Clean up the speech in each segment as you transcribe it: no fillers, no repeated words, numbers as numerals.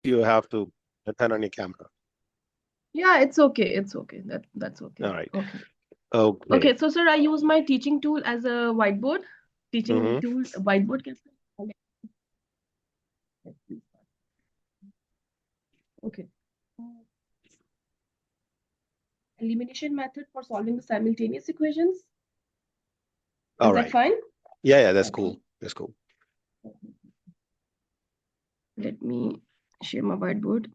you have to turn on your camera. Yeah, it's okay. It's okay. That's okay. All right. Okay. Okay. Okay. So, sir, I use my teaching tool as a whiteboard. Teaching Mm-hmm. tool, whiteboard. Okay. Elimination method for solving the simultaneous equations. All Is that right. fine? Yeah, that's Okay. cool. That's cool. Let me share my whiteboard.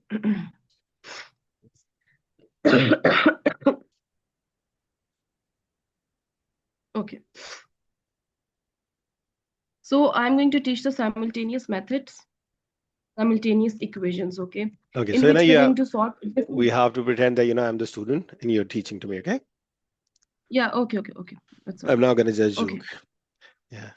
Okay. So I'm going to teach the simultaneous methods, simultaneous equations, okay, Okay, in so which we're you going have, to solve we different. have to pretend that I'm the student and you're teaching to me, okay? Yeah, okay. That's all I'm right. not gonna judge you. Okay. Yeah.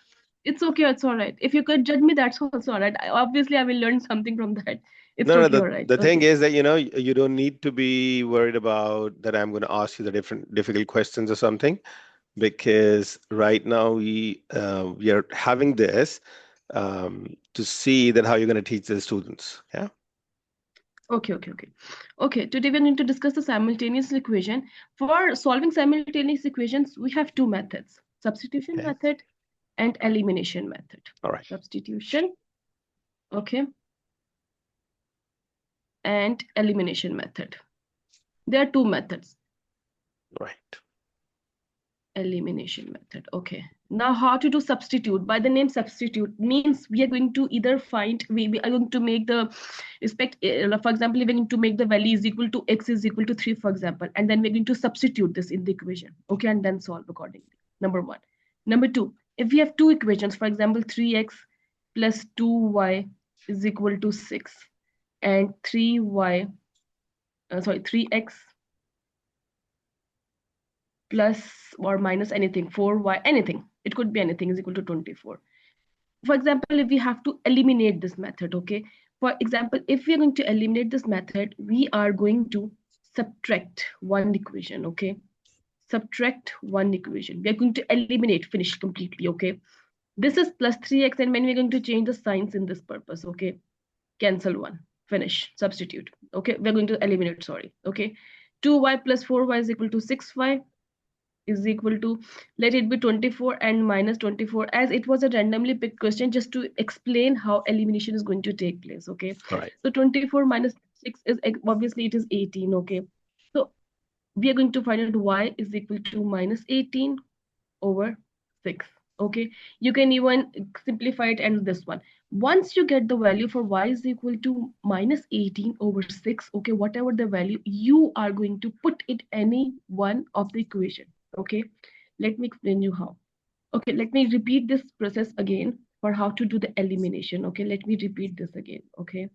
It's okay, it's all right. If you could judge me, that's also all right. Obviously, I will learn something from that. It's No, no, okay, the, all right. the thing Okay. is that you don't need to be worried about that I'm gonna ask you the different difficult questions or something, because right now we are having this to see that how you're gonna teach the students. Yeah. Okay. Okay, today we're going to discuss the simultaneous equation. For solving simultaneous equations, we have two methods, substitution Okay. method and elimination method. All right. Substitution, okay, and elimination method. There are two methods. Right. Elimination method, okay. Now how to do substitute? By the name substitute means we are going to either find, we are going to make the respect, for example, we're going to make the value is equal to x is equal to 3, for example, and then we're going to substitute this in the equation, okay, and then solve accordingly. Number one. Number two, if we have two equations, for example, 3x plus 2y is equal to 6, and 3x plus or minus anything, 4y, anything, it could be anything, is equal to 24. For example, if we have to eliminate this method, okay, for example, if we are going to eliminate this method, we are going to subtract one equation, okay, subtract one equation, we are going to eliminate, finish completely, okay. This is plus 3x, and when we're going to change the signs in this purpose, okay, cancel one, finish, substitute, okay, we're going to eliminate, sorry, okay. 2y plus 4y is equal to 6y is equal to, let it be 24 and minus 24, as it was a randomly picked question, just to explain how elimination is going to take place, okay. All right. So 24 minus 6 is, obviously it is 18, okay. So we are going to find out y is equal to minus 18 over 6, okay. You can even simplify it and this one. Once you get the value for y is equal to minus 18 over 6, okay, whatever the value, you are going to put it any one of the equation, okay. Let me explain you how. Okay, let me repeat this process again for how to do the elimination, okay. Let me repeat this again, okay.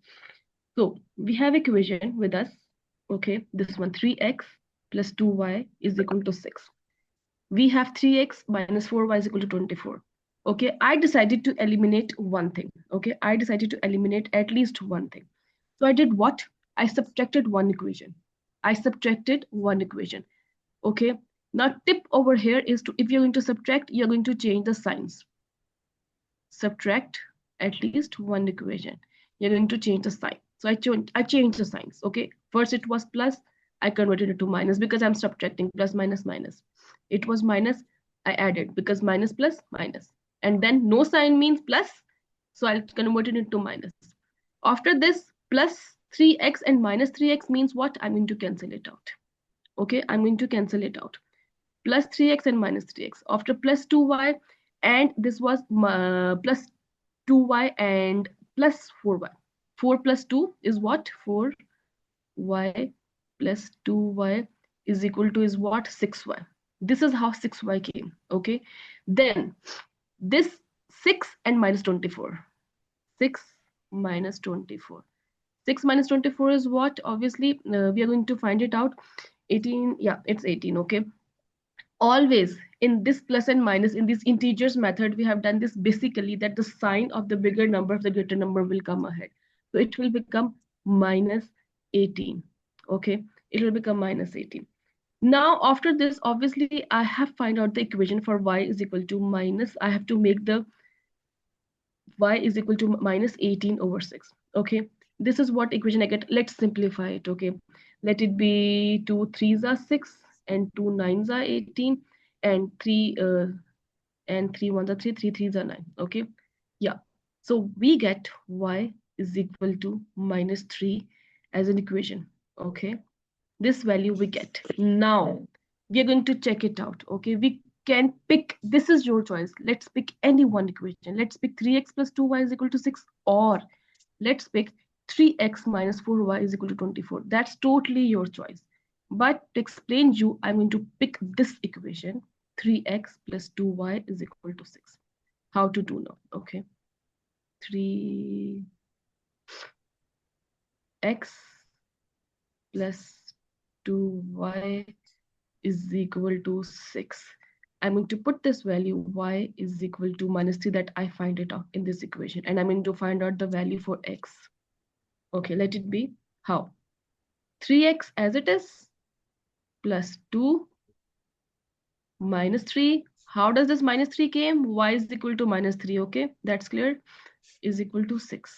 So we have equation with us, okay, this one, 3x plus 2y is equal to 6. We have 3x minus 4y is equal to 24. Okay, I decided to eliminate one thing. Okay, I decided to eliminate at least one thing. So I did what? I subtracted one equation. I subtracted one equation. Okay, now tip over here is to, if you're going to subtract, you're going to change the signs. Subtract at least one equation. You're going to change the sign. So I changed the signs. Okay, first it was plus, I converted it to minus because I'm subtracting, plus minus minus. It was minus, I added because minus plus minus, and then no sign means plus, so I'll convert it into minus. After this, plus 3x and minus 3x means what? I'm going to cancel it out. Okay, I'm going to cancel it out. Plus 3x and minus 3x. After plus 2y, and this was plus 2y and plus 4y. 4 plus 2 is what? 4y plus 2y is equal to is what? 6y. This is how 6y came. Okay. Then this 6 and minus 24. 6 minus 24. 6 minus 24 is what? Obviously, we are going to find it out. 18. Yeah, it's 18. Okay. Always in this plus and minus, in this integers method, we have done this basically that the sign of the bigger number of the greater number will come ahead. So it will become minus 18. Okay, it will become minus 18. Now after this, obviously I have find out the equation for y is equal to minus, I have to make the y is equal to minus 18 over 6. Okay, This is what equation I get. Let's simplify it. Okay, let it be 2 3s are 6 and 2 9s are 18 and 3 1s are 3, 3 3s are 9. Okay, yeah. So we get y is equal to minus 3 as an equation. Okay, this value we get. Now we are going to check it out. Okay, we can pick, this is your choice. Let's pick any one equation. Let's pick 3x plus 2y is equal to 6, or let's pick 3x minus 4y is equal to 24. That's totally your choice. But to explain you, I'm going to pick this equation, 3x plus 2y is equal to 6. How to do now? Okay, 3x plus 2y is equal to 6. I'm going to put this value y is equal to minus 3 that I find it out in this equation, and I'm going to find out the value for x. Okay, let it be. How? 3x as it is plus 2 minus 3. How does this minus 3 came? Y is equal to minus 3. Okay, that's clear. Is equal to 6.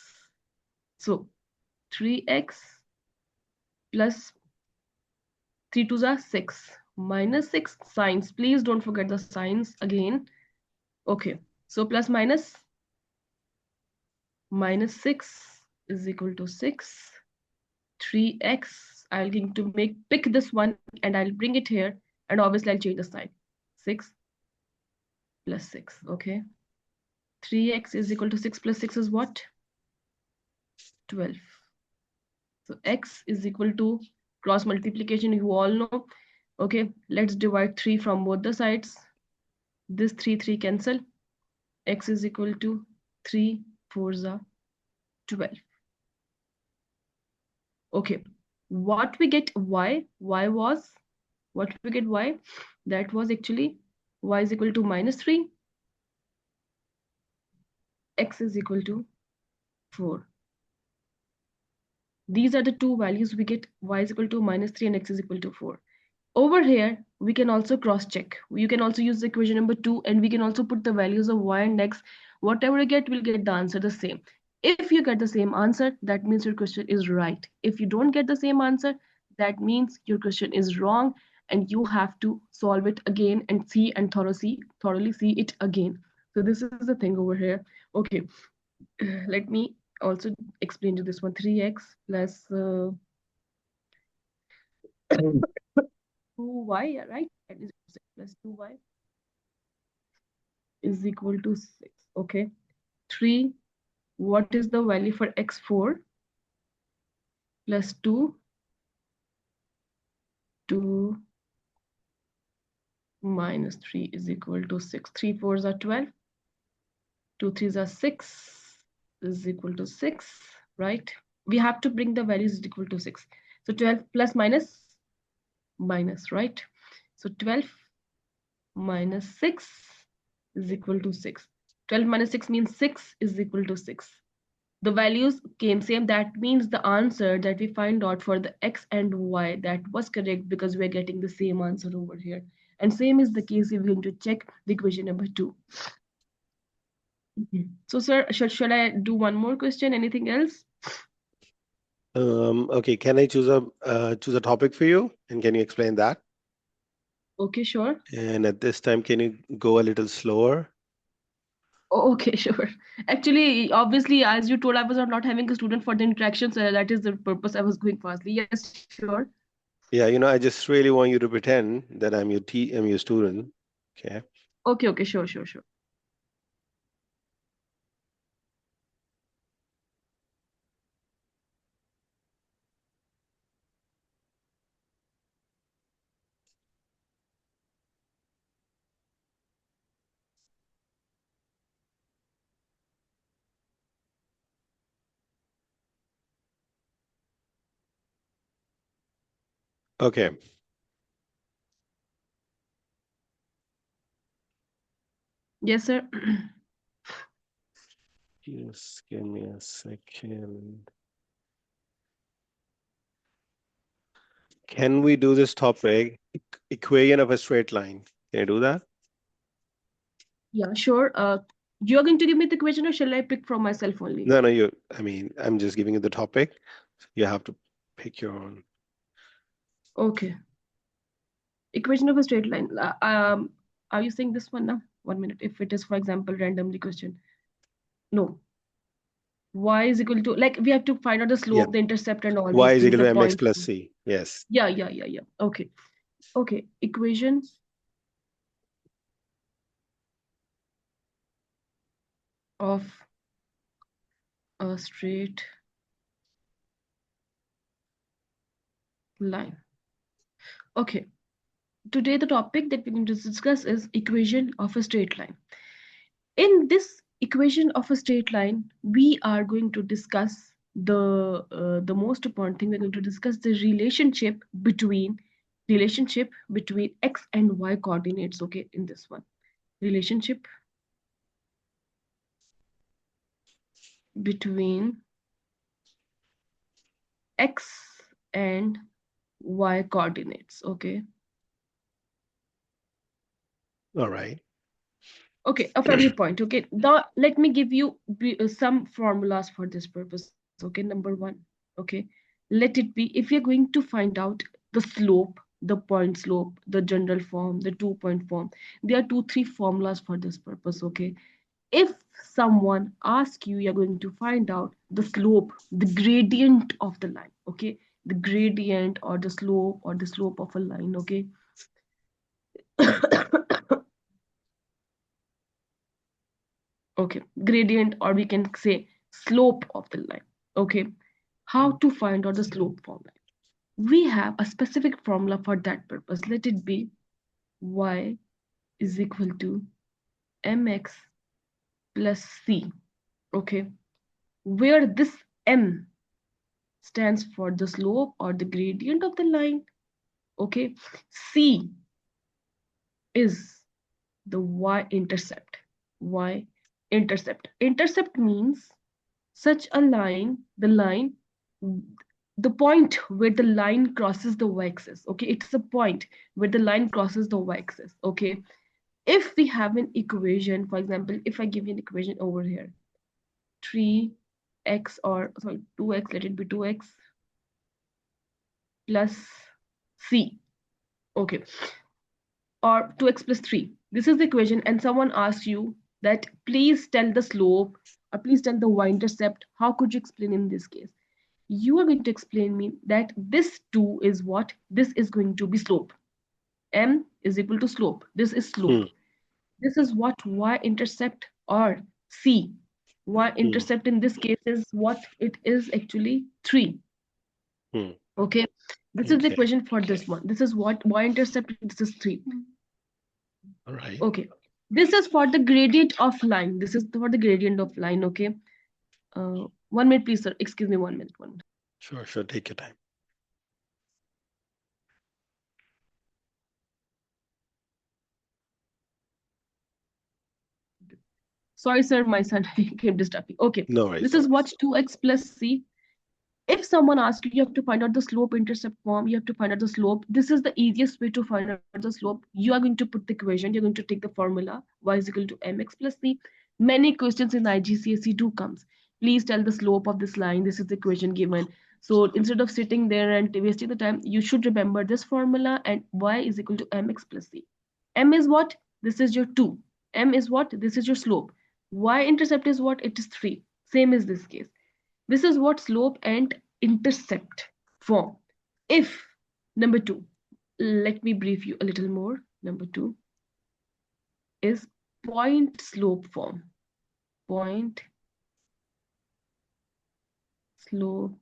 So 3x plus 3 2s are 6 minus 6 signs. Please don't forget the signs again. Okay, so plus minus 6 is equal to 6. 3x, I'll going to pick this one and I'll bring it here, and obviously I'll change the sign. 6 plus 6. Okay, 3x is equal to 6 plus 6 is what? 12. So x is equal to cross multiplication, you all know. Okay, let's divide 3 from both the sides. This 3 cancel. X is equal to 3 4s are 12. Okay, what we get y was, what we get y, that was actually y is equal to minus 3, x is equal to 4. These are the two values we get. Y is equal to minus 3 and x is equal to 4. Over here, we can also cross check. You can also use the equation number 2, and we can also put the values of y and x. Whatever you get, we'll get the answer the same. If you get the same answer, that means your question is right. If you don't get the same answer, that means your question is wrong, and you have to solve it again and see and thoroughly see it again. So this is the thing over here. Okay, let me also explain to this one. 3x plus 2y, yeah, right? That is plus 2y is equal to 6. Okay. 3, what is the value for x4? Plus 2, 2 minus 3 is equal to 6. 3 4s are 12. 2 3s are 6 is equal to 6, right? We have to bring the values equal to 6. So 12 plus minus, right? So 12 minus 6 is equal to 6. 12 minus 6 means 6 is equal to 6. The values came same. That means the answer that we find out for the x and y, that was correct, because we're getting the same answer over here. And same is the case if we're going to check the equation number 2. So sir, should I do one more question? Anything else? Okay, can I choose a topic for you, and can you explain that? Okay, sure. And at this time, can you go a little slower? Okay, sure. Actually, obviously, as you told, I was not having a student for the interaction, so that is the purpose I was going fastly. Yes, sure. Yeah, I just really want you to pretend that I'm your student. Okay. Okay, sure. Okay. Yes, sir. Just give me a second. Can we do this topic, equation of a straight line? Can you do that? Yeah, sure. You are going to give me the equation, or shall I pick from myself only? No, no, I'm just giving you the topic. You have to pick your own. Okay. Equation of a straight line. Are you saying this one now? 1 minute. If it is, for example, randomly question. No. Y is equal to, like, we have to find out the Yeah. slope, the intercept, and all Y these is things, equal the to mx point. plus c. Yes. Yeah. Okay. Okay. Equation of a straight line. Okay. Today the topic that we're going to discuss is equation of a straight line. In this equation of a straight line, we are going to discuss the most important thing. We're going to discuss the relationship between x and y coordinates. Okay, in this one, relationship between x and y coordinates. Okay. All right. Okay, a family point. Okay, let me give you some formulas for this purpose. Okay, number one. Okay, let it be, if you're going to find out the slope, the point slope, the general form, the 2 point form, there are 3 formulas for this purpose. Okay, if someone asks you, you're going to find out the slope, the gradient of the line. Okay, the gradient or the slope of a line. Okay. Okay, gradient, or we can say slope of the line. Okay, how to find out the slope formula? We have a specific formula for that purpose. Let it be y is equal to mx plus c. Okay, where this m stands for the slope or the gradient of the line. Okay, c is the y-intercept. Y-intercept. Intercept means such a line, the point where the line crosses the y-axis. Okay, it's a point where the line crosses the y-axis. Okay, if we have an equation, for example, if I give you an equation over here, 3x, or sorry, 2x, let it be 2x plus c. Okay, or 2x plus 3. This is the equation, and someone asks you that please tell the slope or please tell the y-intercept. How could you explain in this case? You are going to explain me that this 2 is what? This is going to be slope. M is equal to slope. This is slope. Hmm. This is what y-intercept or C. Hmm. Y-intercept in this case is what? It is actually 3. Hmm. Okay. This is the Okay. equation for this one. This is what? Y-intercept, this is 3. All right. Okay. This is for the gradient of line. This is for the gradient of line. Okay. 1 minute, please, sir. Excuse me, 1 minute. 1 minute. Sure. Sure. Take your time. Sorry, sir, my son came distracting. Okay. No worries. This No is worries. what 2x plus c. If someone asks you, you have to find out the slope intercept form, you have to find out the slope. This is the easiest way to find out the slope. You are going to put the equation, you're going to take the formula, y is equal to mx plus c. Many questions in IGCSE do comes. Please tell the slope of this line. This is the equation given. So instead of sitting there and wasting the time, you should remember this formula, and y is equal to mx plus c. M is what? This is your 2. M is what? This is your slope. Y intercept is what? It is 3. Same as this case. This is what slope and intercept form. If number 2, let me brief you a little more. Number 2 is point slope form. Point slope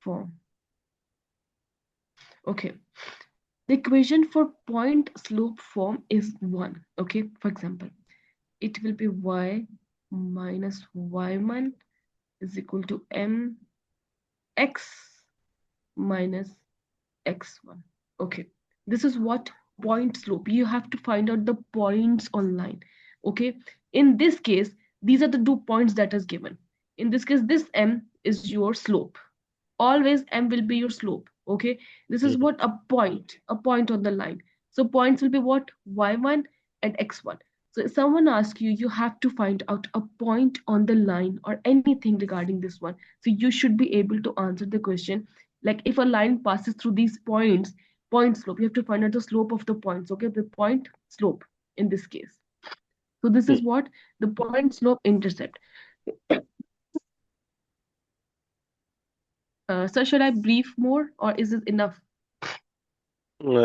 form. Okay. The equation for point slope form is 1. Okay. For example, it will be y minus y1 is equal to mx minus x1. Okay, this is what point slope. You have to find out the points online. Okay, in this case, these are the 2 points that is given. In this case, this m is your slope. Always m will be your slope. Okay, this is Hmm. what a point on the line. So points will be what? Y1 and x1. So if someone asks you, you have to find out a point on the line or anything regarding this one. So you should be able to answer the question. Like if a line passes through these points, point slope, you have to find out the slope of the points, okay? The point slope in this case. So this Hmm. is what the point slope intercept. So should I brief more or is this enough?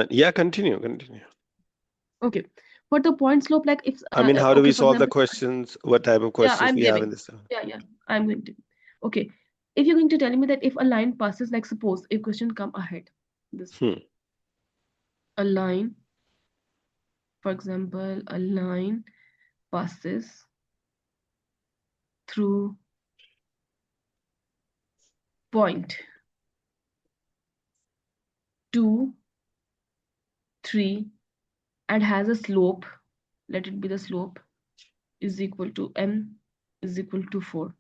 Yeah, continue. Okay. For the point slope, like if, I mean, how do okay, we for solve the example, questions? What type of yeah, questions I'm we have in giving. this? Yeah, I'm going to. Okay. If you're going to tell me that if a line passes, like suppose a question come ahead, this Hmm. a line, for example, a line passes through point 2, 3, and has a slope, let it be the slope is equal to m is equal to 4.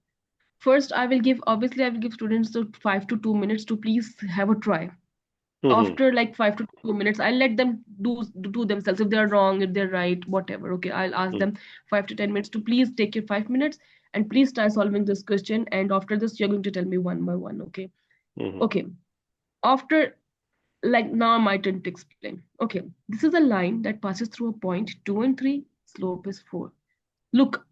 First, obviously, I will give students the 5 to 2 minutes to please have a try. Hmm. After like 5 to 2 minutes, I'll let them do themselves. If they're wrong, if they're right, whatever. Okay, I'll ask Hmm. them 5 to 10 minutes to please take your 5 minutes and please try solving this question. And after this, you're going to tell me one by one. Okay. Hmm. Okay. After like now my turn to explain. Okay, this is a line that passes through a point 2 and 3. Slope is 4. Look,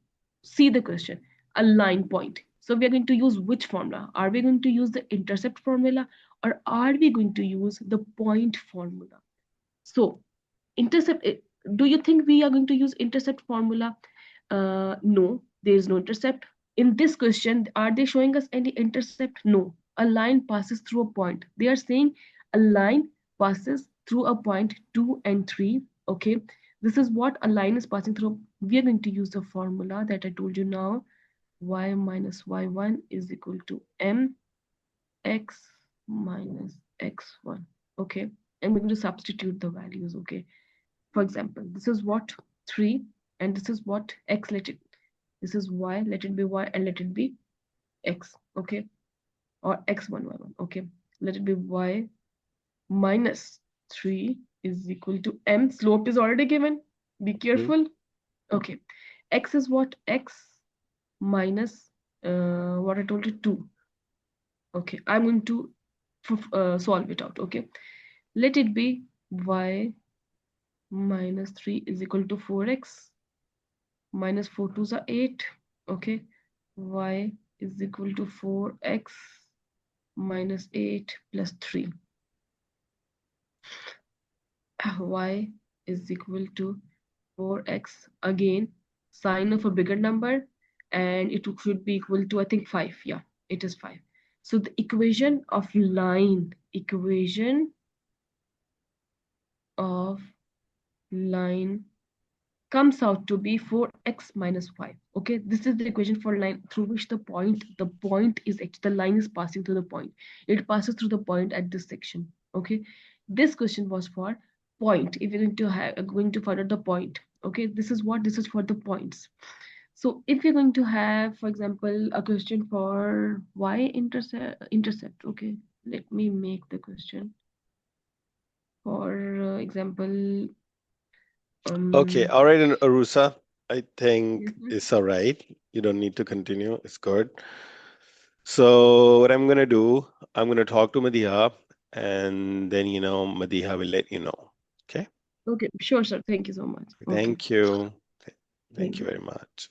see the question. A line point. So we are going to use which formula? Are we going to use the intercept formula or are we going to use the point formula? So intercept, do you think we are going to use intercept formula? No, there is no intercept. In this question, are they showing us any intercept? No. A line passes through a point. They are saying a line passes through a point 2 and 3. Okay. This is what a line is passing through. We are going to use the formula that I told you now. Y minus y1 is equal to mx minus x1. Okay. And we're going to substitute the values. Okay. For example, this is what 3 and this is what x, let it, this is y, let it be y and let it be x, okay, or x1 y1, okay, let it be y minus 3 is equal to m. Slope is already given, be Hmm. careful. Okay, x is what? X minus what I told you, 2. Okay, I'm going to solve it out. Okay, let it be y minus 3 is equal to 4x minus 4 2s are 8. Okay, y is equal to 4x minus 8 plus 3. Y is equal to 4x, again sign of a bigger number, and it should be equal to, I think, 5. Yeah, it is 5. So the equation of line comes out to be 4x minus 5. Okay, this is the equation for line through which the point is the line is passing through the point. It passes through the point at this section. Okay, this question was for point. If you're going to find out the point, okay, this is for the points. So if you're going to have, for example, a question for intercept, okay, let me make the question. For example, Okay, um, all right, and Arusa, I think mhm. it's all right. You don't need to continue. It's good. So what I'm gonna do, I'm gonna talk to Madiha, and then Madiha will let you know. Okay. Okay, sure, sir. Thank you so much. Okay. Thank you. Thank Thank you you. very much.